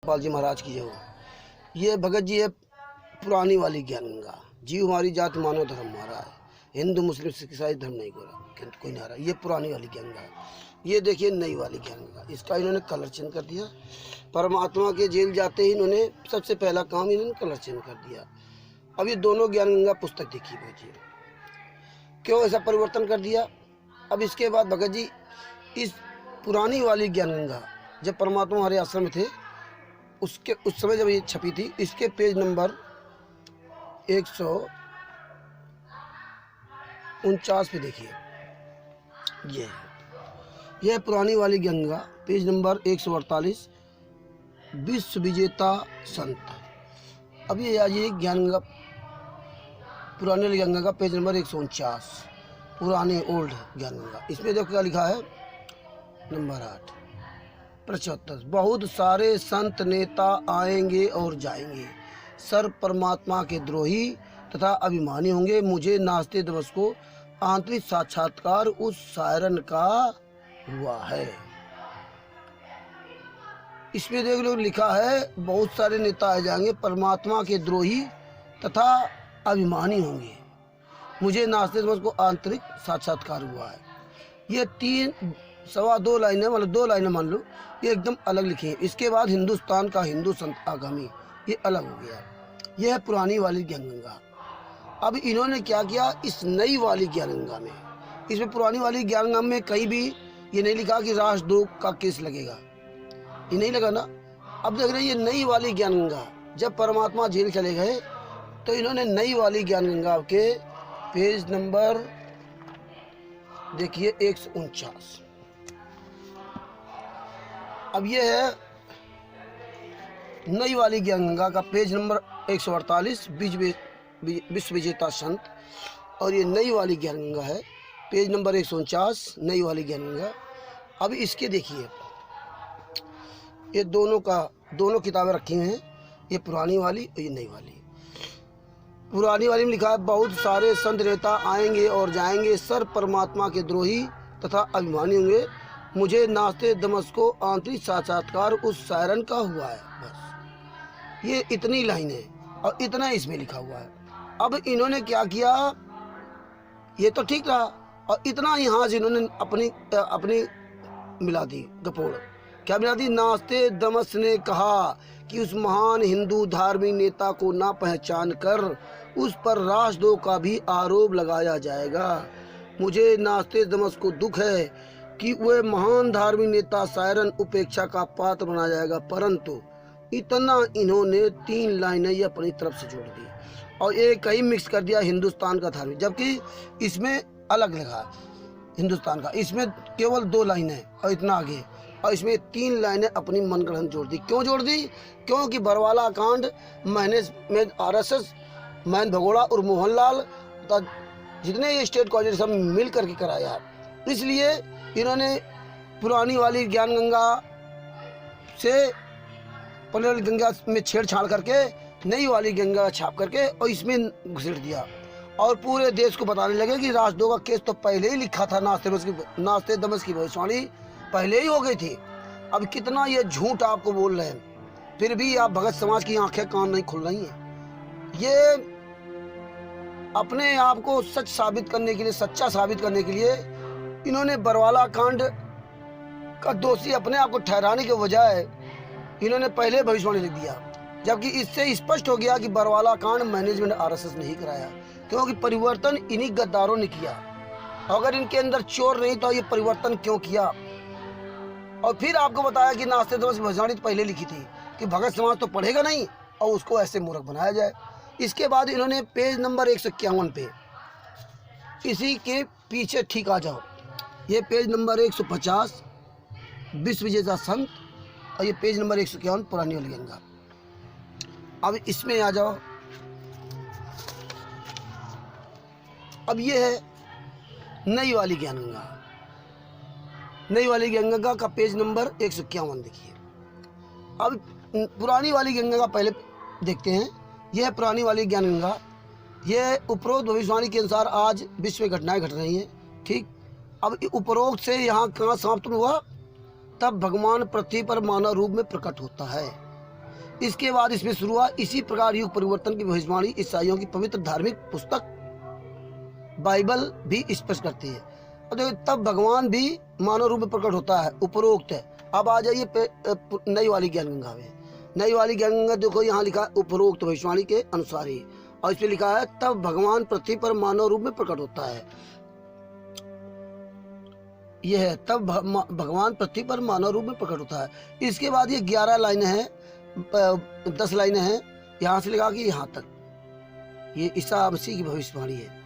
पाल जी महाराज की जय हो। ये भगत जी है पुरानी वाली ज्ञान गंगा। जीव हमारी जात मानव धर्म हमारा है, हिंदू मुस्लिम सिख ईसाई धर्म नहीं कोई नहीं रहा। ये पुरानी वाली ज्ञान गंगा है। ये देखिए नई वाली ज्ञान गंगा। इसका इन्होंने कलर चेंज कर दिया। परमात्मा के जेल जाते ही इन्होंने सबसे पहला काम इन्होंने कलर चेंज कर दिया। अब ये दोनों ज्ञान गंगा पुस्तक देखिए भगत जी, क्यों ऐसा परिवर्तन कर दिया। अब इसके बाद भगत जी इस पुरानी वाली ज्ञान गंगा जब परमात्मा हमारे आश्रम में थे उस समय जब ये छपी थी, इसके पेज नंबर 149 पे देखिए। यह पुरानी वाली गंगा पेज नंबर 148 विश्व विजेता संत। अब ये ज्ञान गंगा पुरानी वाली गंगा का पेज नंबर 149 पुराने ओल्ड ज्ञान गंगा। इसमें देखो क्या लिखा है, नंबर 8 75। बहुत सारे संत नेता आएंगे और जाएंगे, सर परमात्मा के द्रोही तथा अभिमानी होंगे। मुझे नाचते दिवस को आंतरिक साक्षात्कार उस सायरन का हुआ है। इसमें देख लो लिखा है बहुत सारे नेता आ जाएंगे, परमात्मा के द्रोही तथा अभिमानी होंगे। मुझे नाचते दिवस को आंतरिक साक्षात्कार हुआ है। ये 3-2 लाइनें, मतलब 2 लाइनें मान लो, ये एकदम अलग लिखी है। इसके बाद हिंदुस्तान का हिंदू संत आगामी, ये अलग हो गया। यह है पुरानी वाली ज्ञान गंगा। अब इन्होंने क्या किया इस नई वाली ज्ञान गंगा में, इसमें पुरानी वाली ज्ञान गंगा में कहीं भी ये नहीं लिखा कि राष्ट्रद्रोह का केस लगेगा, ये नहीं लगा ना। अब देख रहे हैं ये नई वाली ज्ञान गंगा, जब परमात्मा जेल चले गए तो इन्होंने नई वाली ज्ञान गंगा के पेज नंबर देखिए 149। अब ये है नई वाली ज्ञान गंगा का पेज नंबर 148 विश्व विजेता संत। और ये नई वाली ज्ञान गंगा है पेज नंबर 149 नई वाली ज्ञान गंगा। अब इसके देखिए ये दोनों किताबें रखी हुई हैं, ये पुरानी वाली और ये नई वाली। पुरानी वाली में लिखा है बहुत सारे संत नेता आएंगे और जाएंगे, सर परमात्मा के द्रोही तथा अभिमानी होंगे। मुझे नाचते दमस को आंतरिक साक्षात्कार उस सायरन का हुआ है। बस ये इतनी लाइन है और इतना इसमें लिखा हुआ है। अब इन्होंने क्या किया, ये तो ठीक रहा, और इतना यहाँ से इन्होंने अपनी मिला दी गपोड़। क्या मिला दी, नाचते दमस ने कहा कि उस महान हिंदू धार्मिक नेता को ना पहचान कर उस पर राष्ट्रद्रोह का भी आरोप लगाया जाएगा। मुझे नाचते दमस को दुख है कि वह महान धार्मिक नेता सायरन उपेक्षा का पात्र बना जाएगा, परंतु इतना इन्होंने 3 लाइनें ये अपनी तरफ से जोड़ दी और एक ही मिक्स कर दिया हिंदुस्तान का धार्मिक, जबकि इसमें अलग लगा हिंदुस्तान का। इसमें केवल 2 लाइनें और इतना आगे, और इसमें 3 लाइनें अपनी मनगढ़ंत जोड़ दी। क्यों जोड़ दी, क्योंकि बरवाला कांड में RSS महेंद्र भगोड़ा और मोहनलाल जितने ये स्टेट कॉलेज सब मिल करके कराया, इसलिए इन्होंने पुरानी वाली ज्ञान गंगा से पुरानी वाली गंगा में छेड़छाड़ करके नई वाली गंगा छाप करके और इसमें घुसेड़ दिया और पूरे देश को बताने लगे कि राष्ट्रद्रोह का केस तो पहले ही लिखा था, नाचते दमस की भविष्यवाणी पहले ही हो गई थी। अब कितना ये झूठ आपको बोल रहे हैं, फिर भी आप भगत समाज की आंखें कान नहीं खुल रही हैं। ये अपने आप को सच्चा साबित करने के लिए इन्होंने बरवाला कांड का दोषी अपने आप को ठहराने के बजाय इन्होंने पहले भविष्यवाणी लिख दिया, जबकि इससे स्पष्ट हो गया कि बरवाला कांड मैनेजमेंट RSS नहीं कराया, क्योंकि परिवर्तन इन्हीं गद्दारों ने किया। अगर इनके अंदर चोर नहीं तो ये परिवर्तन क्यों किया। और फिर आपको बताया कि नाचते दमस की भविष्यवाणी तो पहले लिखी थी कि भगत समाज तो पढ़ेगा नहीं और उसको ऐसे मूर्ख बनाया जाए। इसके बाद इन्होंने पेज नंबर 151 पे, इसी के पीछे ठीक आ जाओ, ये पेज नंबर 150 विश्व विजेता संत और ये पेज नंबर 151 पुरानी वाली गंगा। अब इसमें आ जाओ, अब ये है नई वाली ज्ञान गंगा। नई वाली ज्ञान गंगा का पेज नंबर 151 देखिए। अब पुरानी वाली गंगा का पहले देखते हैं। यह पुरानी वाली ज्ञान गंगा, यह उपरोक्त भविष्यवाणी के अनुसार आज विश्व में घटनाएं घट रही हैं, ठीक। अब उपरोक्त से यहाँ कहाँ समाप्त हुआ, तब भगवान पृथ्वी पर मानव रूप में प्रकट होता है। इसके बाद इसमें शुरू हुआ इसी प्रकार युग परिवर्तन की भविष्यवाणी ईसाइयों की पवित्र धार्मिक पुस्तक बाइबल भी स्पष्ट करती है। और देखो तब भगवान भी मानव रूप में प्रकट होता है, उपरोक्त है। अब आ जाइए नई वाली ज्ञान गंगा में। नई वाली ज्ञान गंगा देखो यहाँ लिखा है उपरोक्त भविष्यवाणी के अनुसार ही, और इसमें लिखा है तब भगवान पृथ्वी पर मानव रूप में प्रकट होता है। यह है तब भगवान पृथ्वी पर मानव रूप में प्रकट होता है। इसके बाद ये 11 लाइनें हैं, 10 लाइनें हैं, यहाँ से लिखा कि यहाँ तक ये ईसा मसीह की भविष्यवाणी है।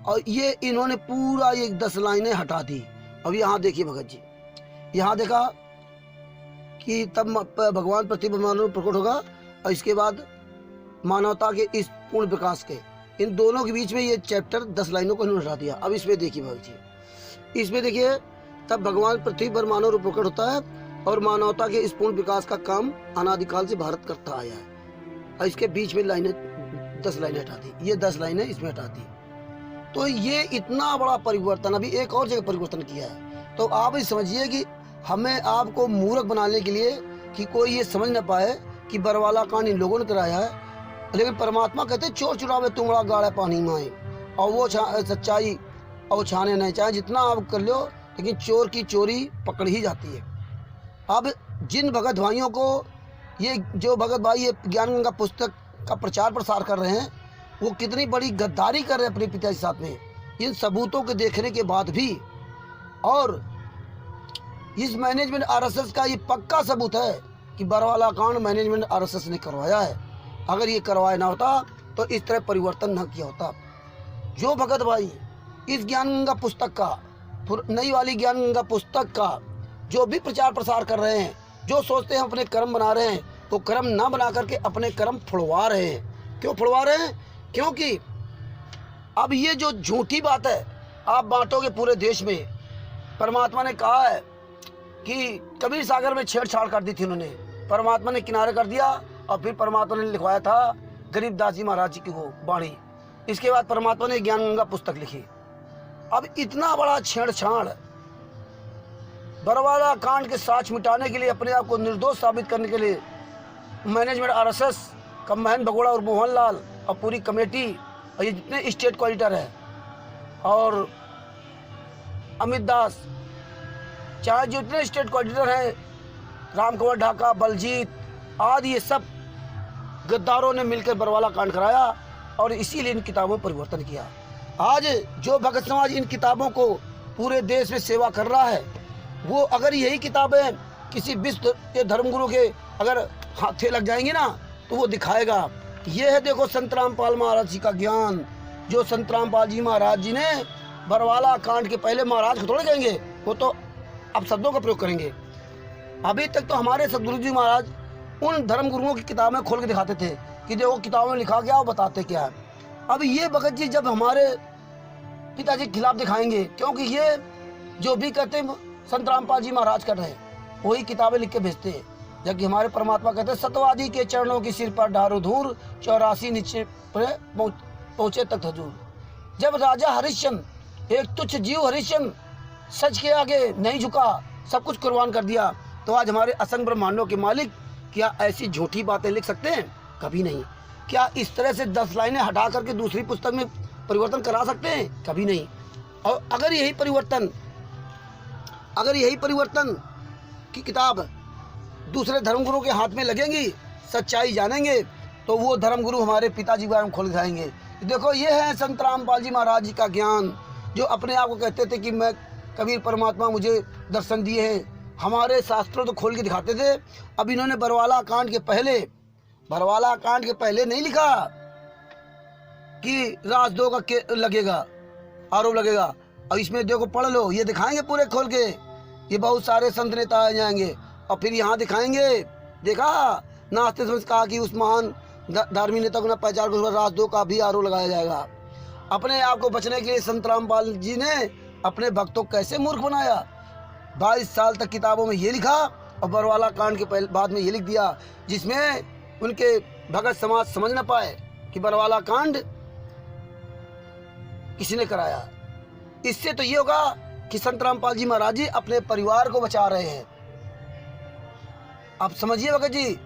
और ये इन्होंने पूरा ये 10 लाइनें हटा दी। अब यहाँ देखिए भगत जी, यहाँ देखा कि तब भगवान पृथ्वी पर मानव प्रकट होगा, और इसके बाद मानवता के इस पूर्ण विकास के, इन दोनों के बीच में ये चैप्टर 10 लाइनों को इन्होंने हटा दिया। अब इसमें देखिए भगत जी, इसमें देखिए तब भगवान पृथ्वी पर मानव रूप प्रकट होता है और मानवता के इस पूर्ण विकास का काम अनादिकाल से भारत करता आया है। और इसके बीच में लाइनें 10 लाइनें हटा दी, ये 10 लाइनें इसमें हटा दी। तो ये इतना बड़ा परिवर्तन अभी एक और जगह परिवर्तन किया है। तो आप ही समझिए कि हमें आपको मूर्ख बनाने के लिए कि कोई ये समझ न पाए कि बरवाला कांड इन लोगों ने कराया है, लेकिन परमात्मा कहते चोर चुरावे तुमड़ा गाड़े पानी माए, और वो सच्चाई और छाने नहीं, चाहे जितना आप कर लो, लेकिन चोर की चोरी पकड़ ही जाती है। अब जिन भगत भाइयों को ये जो भगत भाई ये ज्ञान गंगा पुस्तक का प्रचार प्रसार कर रहे हैं, वो कितनी बड़ी गद्दारी कर रहे हैं अपने पिता के साथ में, इन सबूतों के देखने के बाद भी। और इस मैनेजमेंट आरएसएस का ये पक्का सबूत है कि बरवाला कांड मैनेजमेंट आरएसएस ने करवाया है। अगर ये करवाया ना होता तो इस तरह परिवर्तन न किया होता। जो भगत भाई इस ज्ञान गंगा पुस्तक का, नई वाली ज्ञान गंगा पुस्तक का जो भी प्रचार प्रसार कर रहे हैं, जो सोचते हैं अपने कर्म बना रहे हैं, वो कर्म ना बना करके अपने कर्म फुड़वा रहे हैं। क्यों फुड़वा रहे हैं? क्योंकि अब ये जो झूठी बात है आप बांटोगे पूरे देश में। परमात्मा ने कहा है कि कबीर सागर में छेड़छाड़ कर दी थी उन्होंने, परमात्मा ने किनारे कर दिया, और फिर परमात्मा ने लिखवाया था गरीबदास जी महाराज जी की वो बाणी। इसके बाद परमात्मा ने ज्ञान गंगा पुस्तक लिखी। अब इतना बड़ा छेड़छाड़ बरवाला कांड के साक्ष्य मिटाने के लिए, अपने आप को निर्दोष साबित करने के लिए मैनेजमेंट आरएसएस का महेंद्र भगोड़ा और मोहनलाल और पूरी कमेटी और ये जितने स्टेट कोऑर्डिनेटर है और अमित दास, चाहे जितने स्टेट कोऑर्डिनेटर हैं, राम कुंवर ढाका, बलजीत आदि, ये सब गद्दारों ने मिलकर बरवाला कांड कराया और इसीलिए इन किताबों में परिवर्तन किया। आज जो भगत समाज इन किताबों को पूरे देश में सेवा कर रहा है, वो अगर यही किताबें किसी विश्व के धर्मगुरु के अगर हाथे लग जाएंगी ना, तो वो दिखाएगा। ये है देखो संत रामपाल महाराज जी का ज्ञान, जो संत रामपाल जी महाराज जी ने बरवाला कांड के पहले महाराज को थोड़े कहेंगे, वो तो अब शब्दों का प्रयोग करेंगे। अभी तक तो हमारे सदगुरु जी महाराज उन धर्मगुरुओं की किताबें खोल के दिखाते थे कि देखो किताबों में लिखा गया, वो बताते क्या है। अब ये भगत जी जब हमारे पिताजी के खिलाफ दिखाएंगे, क्योंकि ये जो भी कहते हैं संत रामपाल जी महाराज कर रहे हैं, वही किताबें लिख के भेजते हैं। जबकि हमारे परमात्मा कहते हैं सतवादी के चरणों की सिर पर ढारो धूर, 84 नीचे पहुंचे तक हजूर। जब राजा हरिश्चंद्र, एक तुच्छ जीव हरिश्चंद्र, सच के आगे नहीं झुका, सब कुछ कुर्बान कर दिया, तो आज हमारे असंख्य ब्रह्मांडों के मालिक क्या ऐसी झूठी बातें लिख सकते हैं? कभी नहीं। क्या इस तरह से 10 लाइनें हटा करके दूसरी पुस्तक में परिवर्तन करा सकते हैं? कभी नहीं। और अगर यही परिवर्तन की किताब दूसरे धर्मगुरु के हाथ में लगेंगी, सच्चाई जानेंगे, तो वो धर्मगुरु हमारे पिताजी के बारे में खोल दिखाएंगे। देखो ये है संत रामपाल जी महाराज जी का ज्ञान, जो अपने आप को कहते थे कि मैं कबीर परमात्मा मुझे दर्शन दिए हैं। हमारे शास्त्रों तो खोल के दिखाते थे। अब इन्होंने बरवाला कांड के पहले नहीं लिखा कि राजद्रोह का लगेगा, आरोप लगेगा। और इसमें देखो पढ़ लो, ये दिखाएंगे पूरे खोल के, ये बहुत सारे संत नेता आ जाएंगे और फिर यहाँ दिखाएंगे। देखा नास्ते समझ कहा कि उस महान धार्मिक नेता को न पहचान कर राजद्रोह का भी आरोप लगाया जाएगा। अपने आप को बचने के लिए संत रामपाल जी ने अपने भक्तों को कैसे मूर्ख बनाया। 22 साल तक किताबों में ये लिखा और बरवाला कांड के बाद में ये लिख दिया, जिसमें उनके भगत समाज समझ न पाए कि बरवाला कांड किसी ने कराया। इससे तो ये होगा कि संत रामपाल जी महाराज जी अपने परिवार को बचा रहे हैं। आप समझिए भगत जी,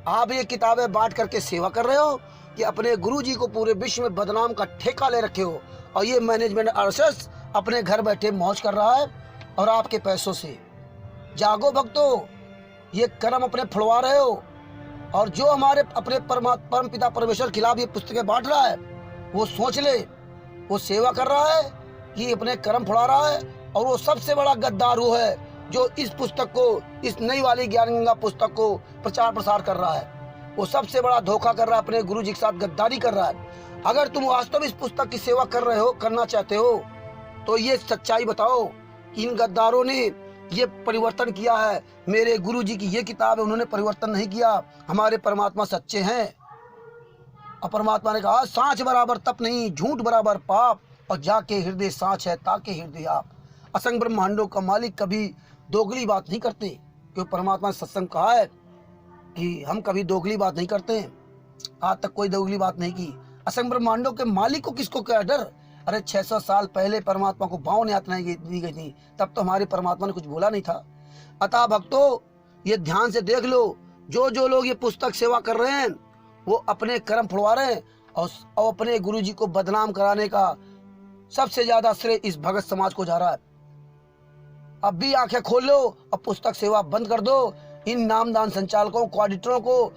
आप ये किताबें बांट करके सेवा कर रहे हो कि अपने गुरुजी को पूरे विश्व में बदनाम का ठेका ले रखे हो, और ये मैनेजमेंट आरएसएस अपने घर बैठे मौज कर रहा है और आपके पैसों से। जागो भक्तों, ये कर्म अपने फुलवा रहे हो, और जो हमारे अपने परम पिता परमेश्वर के खिलाफ ये पुस्तकें बांट रहा है वो सोच ले, वो सेवा कर रहा है कि अपने कर्म फुला रहा है, और वो सबसे बड़ा गद्दार वो है जो इस पुस्तक को, इस नई वाली ज्ञान गंगा पुस्तक को प्रचार प्रसार कर रहा है। वो सबसे बड़ा धोखा कर रहा है, अपने गुरु जी के साथ गद्दारी कर रहा है। अगर तुम वास्तव में इस पुस्तक की सेवा कर रहे हो, करना चाहते हो, तो ये सच्चाई बताओ कि इन गद्दारों ने ये परिवर्तन किया है। मेरे गुरु जी की ये किताब है, उन्होंने परिवर्तन नहीं किया। हमारे परमात्मा सच्चे हैं, और परमात्मा ने कहा सांच बराबर तप नहीं, झूठ बराबर पाप, और जाके हृदय सांच है ताके हृदय आप। असंग ब्रह्मांडों का मालिक कभी दोगली बात नहीं करते, क्योंकि परमात्मा ने सत्संग कहा है कि हम कभी दोगली बात नहीं करते हैं। आज तक कोई दोगली बात नहीं की। असंग ब्रह्मांडों के मालिक को किसको क्या डर? अरे 600 साल पहले परमात्मा को भाव यातनाएं दी गई थी, तब तो हमारे परमात्मा ने कुछ बोला नहीं था। अतः भक्तों, ये ध्यान से देख लो, जो लोग ये पुस्तक सेवा कर रहे हैं वो अपने कर्म फुड़वा रहे हैं, और अपने गुरु जी को बदनाम कराने का सबसे ज्यादा श्रेय इस भगत समाज को जा रहा है। अब भी आंखें खोल लो और पुस्तक सेवा बंद कर दो। इन नामदान संचालकों, कोऑर्डिनेटरों को,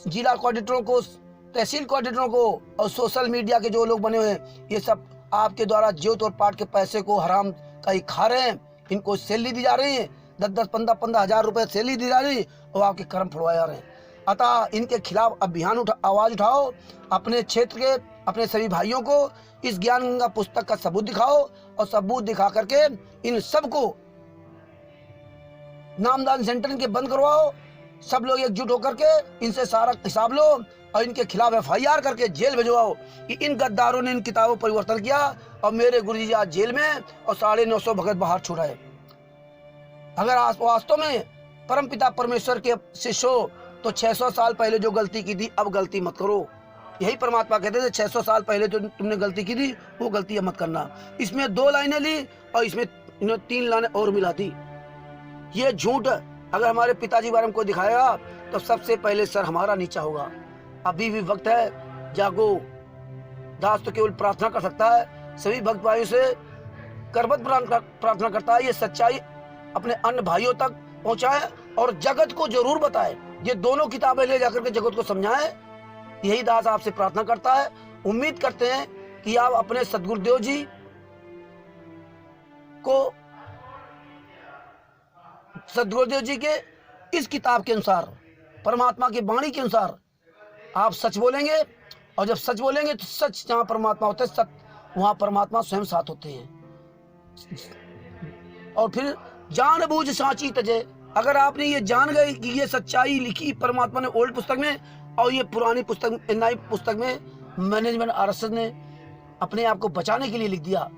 जिला कोऑर्डिनेटरों को, तहसील कोऑर्डिनेटरों को, और सोशल मीडिया के जो लोग बने हुए हैं, ये सब आपके द्वारा ज्योत और पाठ के पैसे को हराम का ही खा रहे हैं। इनको सैलरी दी जा रही है, 10-10, 15-15 हजार रुपए सैलरी दी जा रही है, और आपके कर्म फुड़वाए जा रहे हैं। अतः इनके खिलाफ अभियान आवाज उठाओ। अपने क्षेत्र के अपने सभी भाइयों को इस ज्ञान गंगा पुस्तक का सबूत दिखाओ, और सबूत दिखा करके इन सबको नामदान सेंटर इनके बंद करवाओ। सब लोग एकजुट होकर के इनसे सारा हिसाब लो, और इनके खिलाफ FIR करके जेल भिजवाओ कि इन गद्दारों ने इन किताबों पर परिवर्तन किया, और मेरे गुरुजी आज जेल में, और 950 भगत बाहर छुड़ाए। अगर आप वास्तव में परम पिता परमेश्वर के शिष्य हो तो 600 साल पहले जो गलती की थी अब गलती मत करो। यही परमात्मा कहते थे, 600 साल पहले जो तुमने गलती की थी वो गलती मत करना। इसमें 2 लाइनें ली और इसमें 3 लाइनें और मिला दी। ये झूठ अगर हमारे पिताजी बारे में कोई दिखाएगा तो सबसे पहले सर हमारा नीचा होगा। अभी भी वक्त है, जागो। दास तो केवल प्रार्थना कर सकता है, सभी भक्त भाइयों से करबद्ध प्रार्थना करता है ये सच्चाई अपने अन्य भाइयों तक पहुंचाए और जगत को जरूर बताए। ये दोनों किताबें ले जाकर के जगत को समझाए, यही दास आपसे प्रार्थना करता है। उम्मीद करते हैं कि आप अपने सदगुरुदेव जी को, सदगुरुदेव जी के इस किताब के अनुसार, परमात्मा की वाणी के अनुसार आप सच बोलेंगे, और जब सच बोलेंगे तो सच जहां परमात्मा होते हैं, सत्य वहां परमात्मा स्वयं साथ होते हैं। और फिर जान बूझ साची तजे, अगर आपने ये जान गए कि ये सच्चाई लिखी परमात्मा ने ओल्ड पुस्तक में, और ये पुरानी पुस्तक, नई पुस्तक में मैनेजमेंट आरएसएस ने अपने आप को बचाने के लिए लिख दिया,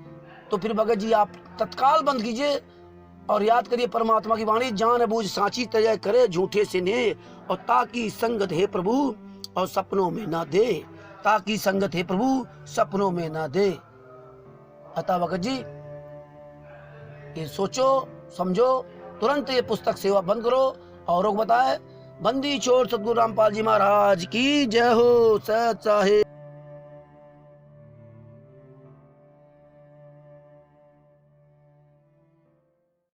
तो फिर भगत जी आप तत्काल बंद कीजिए और याद करिए परमात्मा की वाणी, जान बूझ साची तजय करे झूठे से ने, और ताकि संगत है प्रभु और सपनों में ना दे, ताकि संगत है प्रभु सपनों में ना दे। अतः भगत जी ये सोचो समझो, तुरंत ये पुस्तक सेवा बंद करो। और बताए बंदी छोड़ सतगुरु रामपाल जी महाराज की जय हो। सत साहिब।